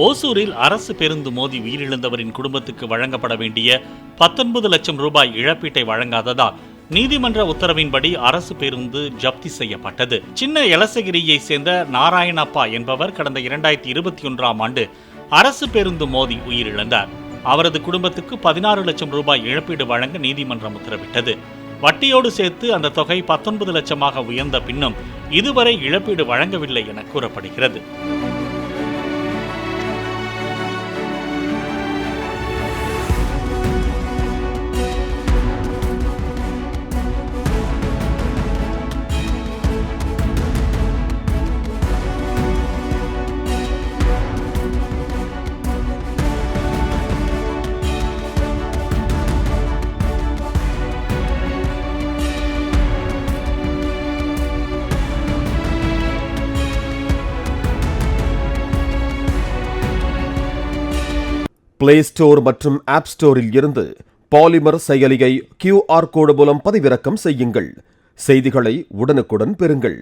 ஓசூரில் அரசு பேருந்து மோதி உயிரிழந்தவரின் குடும்பத்துக்கு வழங்கப்பட வேண்டிய 19 லட்சம் ரூபாய் இழப்பீட்டை வழங்காததால் நீதிமன்ற உத்தரவின்படி அரசு பேருந்து ஜப்தி செய்யப்பட்டது. சின்ன எலசகிரியை சேர்ந்த நாராயணப்பா என்பவர் கடந்த 2021ஆம் ஆண்டு அரசு பேருந்து மோதி உயிரிழந்தார். அவரது குடும்பத்துக்கு 16 லட்சம் ரூபாய் இழப்பீடு வழங்க நீதிமன்றம் உத்தரவிட்டது. வட்டியோடு சேர்த்து அந்த தொகை 19 லட்சமாக உயர்ந்த பின்னும் இதுவரை இழப்பீடு வழங்கவில்லை என கூறப்படுகிறது. பிளே ஸ்டோர் மற்றும் ஆப் ஸ்டோரில் இருந்து பாலிமர் செயலியை QR கோடு மூலம் பதிவிறக்கம் செய்யுங்கள். செய்திகளை உடனுக்குடன் பெறுங்கள்.